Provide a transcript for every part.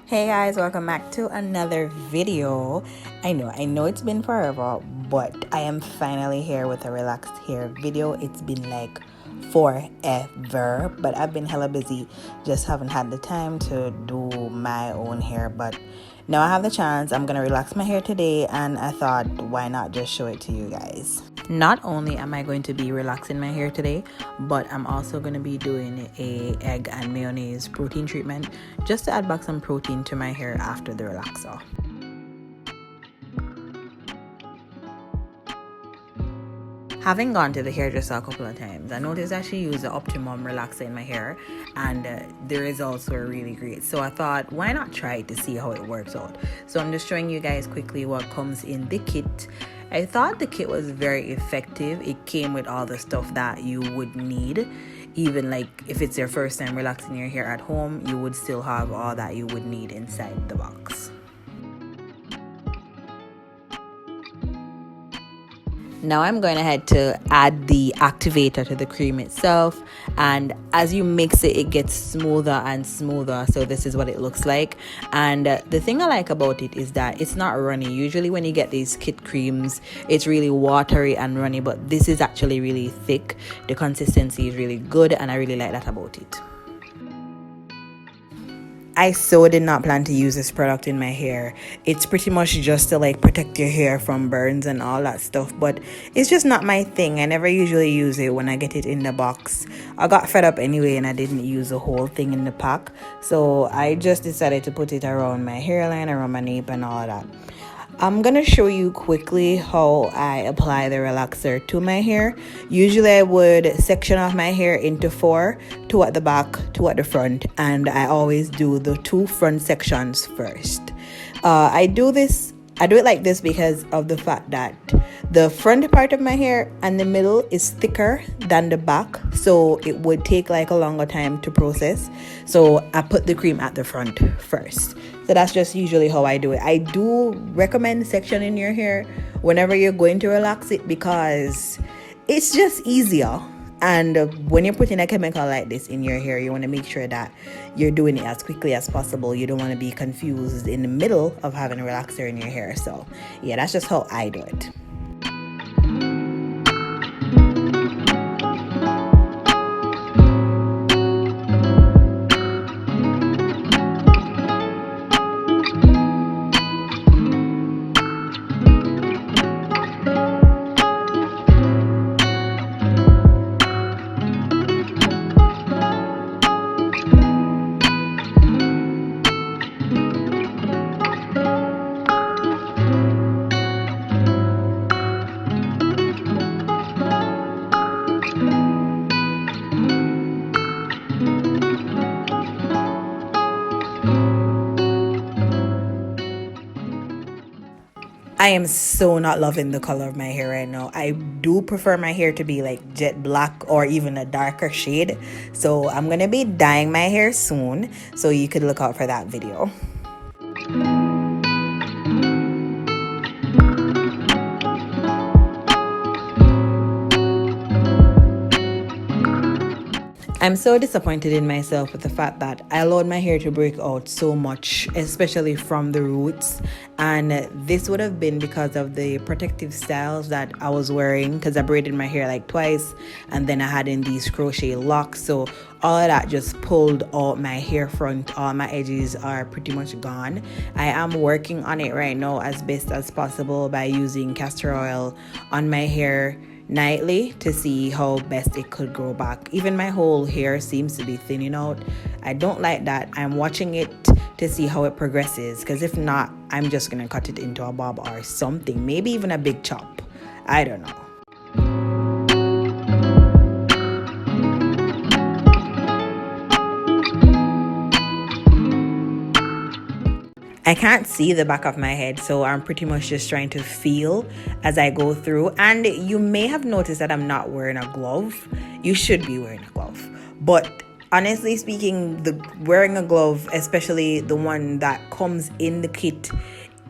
Hey guys, welcome back to another video. I know it's been forever, but I am finally here with a relaxed hair video. It's been like forever, but I've been hella busy, just haven't had the time to do my own hair. But now I have the chance. I'm gonna relax my hair today, and I thought, why not just show it to you guys. Not only am I going to be relaxing my hair today, but I'm also going to be doing a egg and mayonnaise protein treatment just to add back some protein to my hair after the relaxer. Having gone to the hairdresser a couple of times, I noticed that she used the Optimum relaxer in my hair, and the results were really great. So I thought, why not try it to see how it works out? So I'm just showing you guys quickly what comes in the kit. I thought the kit was very effective. It came with all the stuff that you would need. Even like if it's your first time relaxing your hair at home, you would still have all that you would need inside the box. Now I'm going ahead to add the activator to the cream itself, and as you mix it, it gets smoother and smoother. So this is what it looks like, and the thing I like about it is that it's not runny. Usually when you get these kit creams, it's really watery and runny, but this is actually really thick. The consistency is really good, and I really like that about it. I so did not plan to use this product in my hair. It's pretty much just to like protect your hair from burns and all that stuff, but it's just not my thing. I never usually use it when I get it in the box. I got fed up anyway and I didn't use the whole thing in the pack, so I just decided to put it around my hairline, around my nape and all that. I'm gonna show you quickly how I apply the relaxer to my hair. Usually I would section off my hair into 4, 2 at the back, 2 at the front, and I always do the 2 front sections first. I do it like this because of the fact that the front part of my hair and the middle is thicker than the back, so it would take like a longer time to process. So I put the cream at the front first. So that's just usually how I do it. I do recommend sectioning your hair whenever you're going to relax it because it's just easier. And when you're putting a chemical like this in your hair, you want to make sure that you're doing it as quickly as possible. You don't want to be confused in the middle of having a relaxer in your hair. So yeah, that's just how I do it. I am so not loving the color of my hair right now. I do prefer my hair to be like jet black or even a darker shade. So I'm going to be dyeing my hair soon. So you could look out for that video. I'm so disappointed in myself with the fact that I allowed my hair to break out so much, especially from the roots. And this would have been because of the protective styles that I was wearing, because I braided my hair like twice and then I had in these crochet locks. So all of that just pulled out my hair front. All my edges are pretty much gone. I am working on it right now as best as possible by using castor oil on my hair nightly to see how best it could grow back. Even my whole hair seems to be thinning out. I don't like that. I'm watching it to see how it progresses, because if not, I'm just gonna cut it into a bob or something, maybe even a big chop. I don't know. I can't see the back of my head, so I'm pretty much just trying to feel as I go through. And you may have noticed that I'm not wearing a glove. You should be wearing a glove. But honestly speaking, wearing a glove, especially the one that comes in the kit,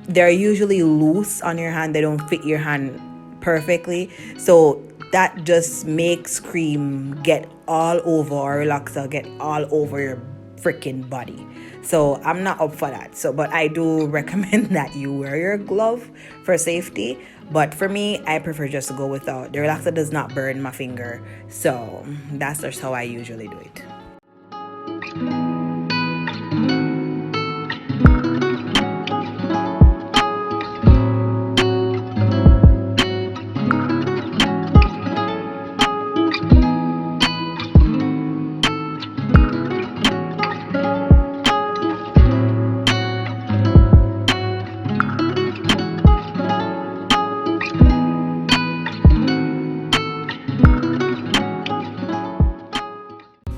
they're usually loose on your hand. They don't fit your hand perfectly. So that just makes cream get all over, or relaxer get all over your freaking body. So I'm not up for that. So, but I do recommend that you wear your glove for safety. But for me, I prefer just to go without. The relaxer does not burn my finger. So that's just how I usually do it.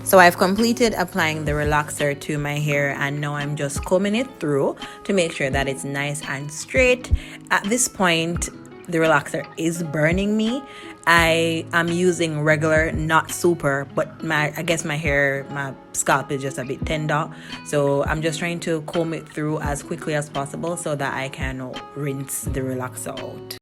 So I've completed applying the relaxer to my hair, and now I'm just combing it through to make sure that it's nice and straight. At this point, the relaxer is burning me. I am using regular, not super, but I guess my scalp is just a bit tender. So I'm just trying to comb it through as quickly as possible so that I can rinse the relaxer out.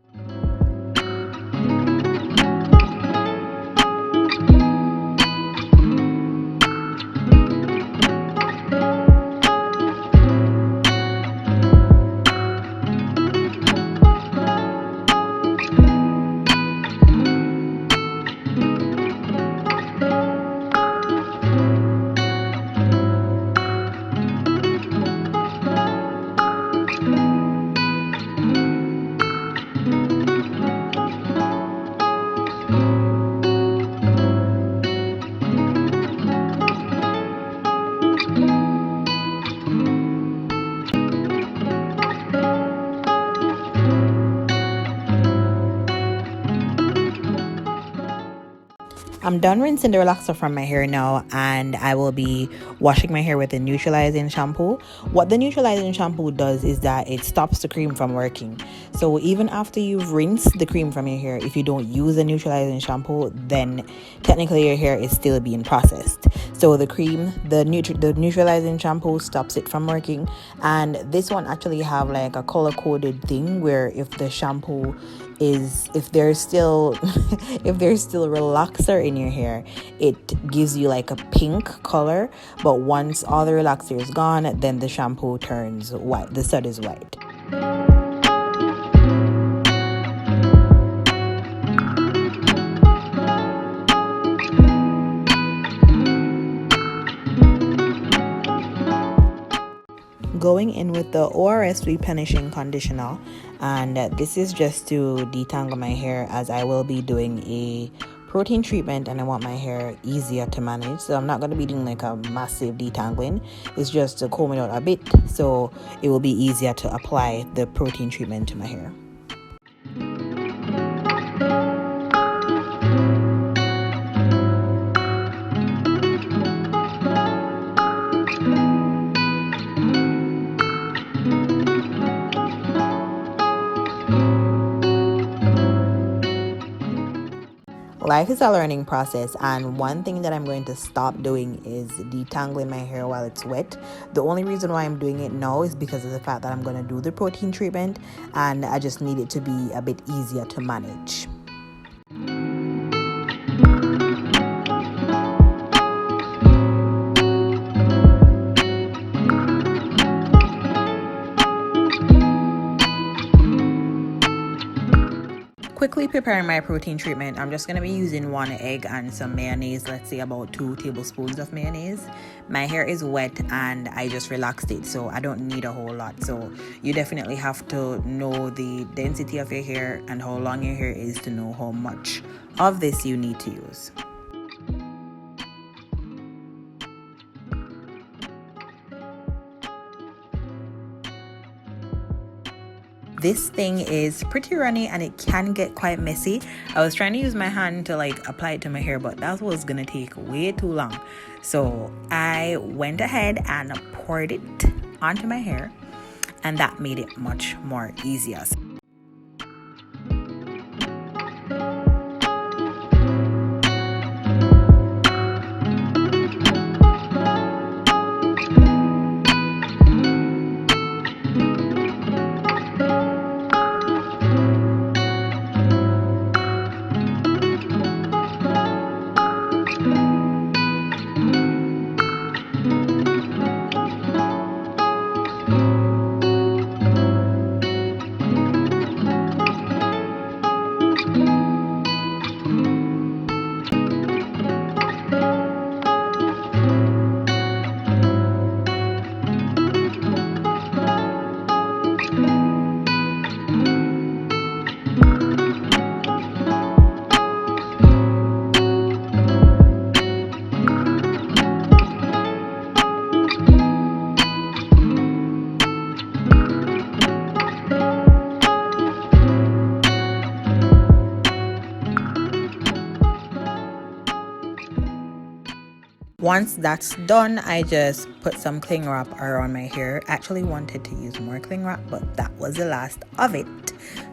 I'm done rinsing the relaxer from my hair now, and I will be washing my hair with the neutralizing shampoo. What the neutralizing shampoo does is that it stops the cream from working. So even after you've rinsed the cream from your hair, if you don't use the neutralizing shampoo, then technically your hair is still being processed. So the neutralizing shampoo stops it from working, and this one actually have like a color coded thing where if the shampoo if there's still if there's still relaxer in your hair, it gives you like a pink color, but once all the relaxer is gone, then the shampoo turns white, the stud is white. Going in with the ORS replenishing conditioner, and this is just to detangle my hair, as I will be doing a protein treatment and I want my hair easier to manage. So I'm not going to be doing like a massive detangling. It's just to comb it out a bit so it will be easier to apply the protein treatment to my hair. Life is a learning process, and one thing that I'm going to stop doing is detangling my hair while it's wet. The only reason why I'm doing it now is because of the fact that I'm going to do the protein treatment, and I just need it to be a bit easier to manage. Quickly preparing my protein treatment, I'm just going to be using 1 egg and some mayonnaise, let's say about 2 tablespoons of mayonnaise. My hair is wet and I just relaxed it, so I don't need a whole lot. So you definitely have to know the density of your hair and how long your hair is to know how much of this you need to use. This thing is pretty runny and it can get quite messy. I was trying to use my hand to like apply it to my hair, but that was gonna take way too long. So I went ahead and poured it onto my hair, and that made it much more easier. Once that's done, I just put some cling wrap around my hair. Actually wanted to use more cling wrap, but that was the last of it,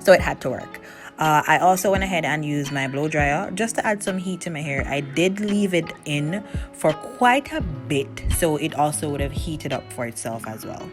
so it had to work. I also went ahead and used my blow dryer just to add some heat to my hair. I did leave it in for quite a bit, so it also would have heated up for itself as well.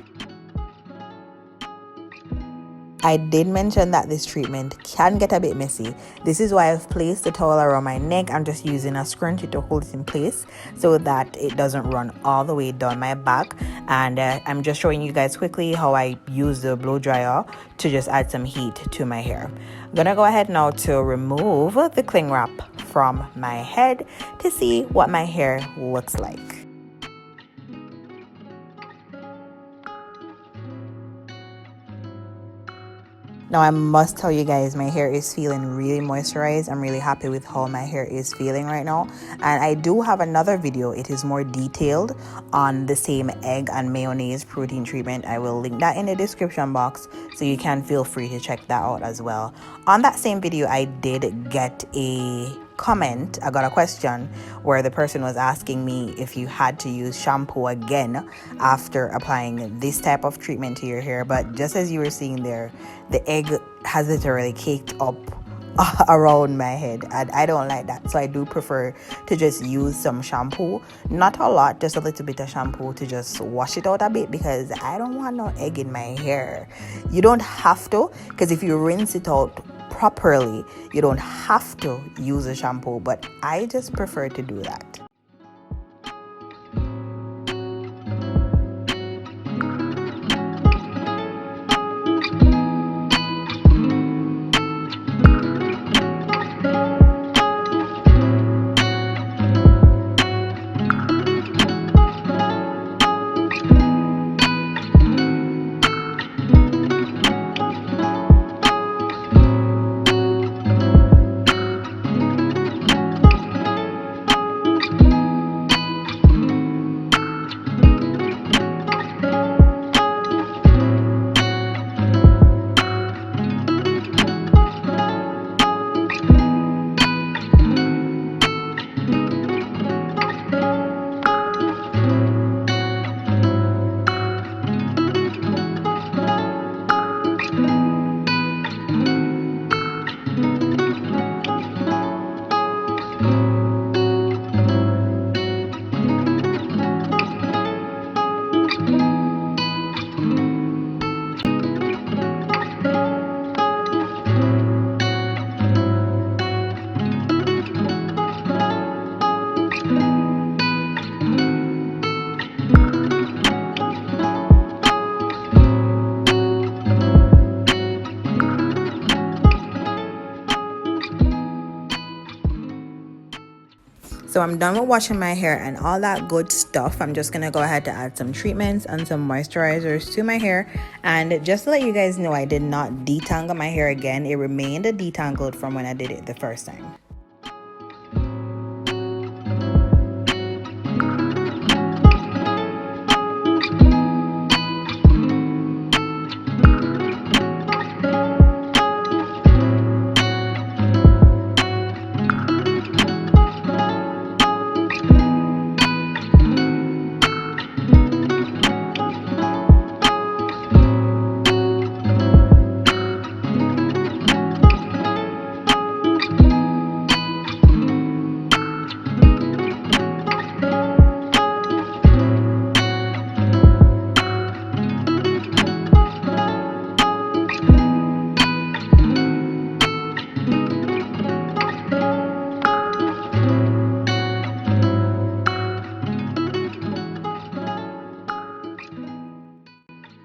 I did mention that this treatment can get a bit messy. This is why I've placed the towel around my neck. I'm just using a scrunchie to hold it in place so that it doesn't run all the way down my back. And I'm just showing you guys quickly how I use the blow dryer to just add some heat to my hair. I'm gonna go ahead now to remove the cling wrap from my head to see what my hair looks like. Now I must tell you guys, my hair is feeling really moisturized. I'm really happy with how my hair is feeling right now. And I do have another video. It is more detailed on the same egg and mayonnaise protein treatment. I will link that in the description box, so you can feel free to check that out as well. On that same video, I did get a comment. I got a question where the person was asking me if you had to use shampoo again after applying this type of treatment to your hair. But just as you were seeing there, the egg has literally caked up around my head, and I don't like that, so I do prefer to just use some shampoo, not a lot, just a little bit of shampoo to just wash it out a bit, because I don't want no egg in my hair. You don't have to, because if you rinse it out properly, you don't have to use a shampoo, but I just prefer to do that. So I'm done with washing my hair and all that good stuff. I'm just gonna go ahead to add some treatments and some moisturizers to my hair. And just to let you guys know, I did not detangle my hair again. It remained detangled from when I did it the first time.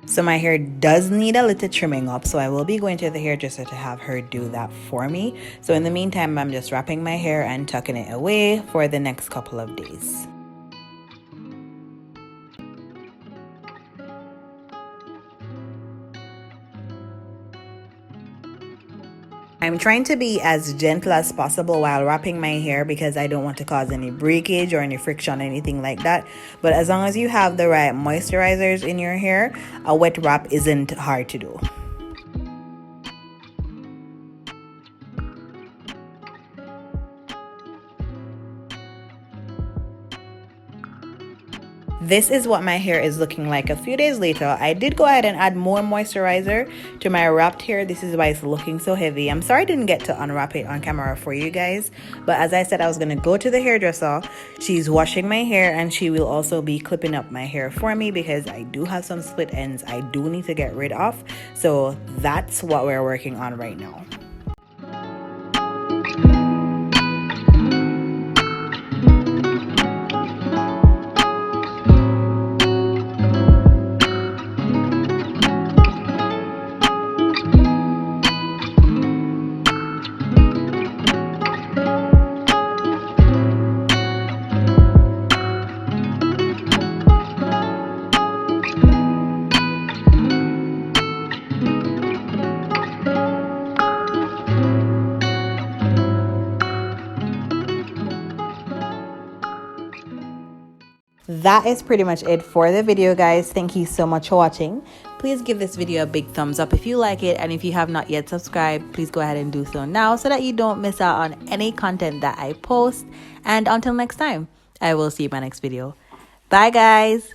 So my hair does need a little trimming up, so I will be going to the hairdresser to have her do that for me. So in the meantime, I'm just wrapping my hair and tucking it away for the next couple of days. I'm trying to be as gentle as possible while wrapping my hair because I don't want to cause any breakage or any friction, anything like that. But as long as you have the right moisturizers in your hair, a wet wrap isn't hard to do. This is what my hair is looking like a few days later. I did go ahead and add more moisturizer to my wrapped hair. This is why it's looking so heavy. I'm sorry I didn't get to unwrap it on camera for you guys, but as I said, I was going to go to the hairdresser. She's washing my hair and she will also be clipping up my hair for me because I do have some split ends I do need to get rid of. So that's what we're working on right now. That is pretty much it for the video, guys. Thank you so much for watching. Please give this video a big thumbs up if you like it, and if you have not yet subscribed, please go ahead and do so now so that you don't miss out on any content that I post. And until next time, I will see you in my next video. Bye, guys.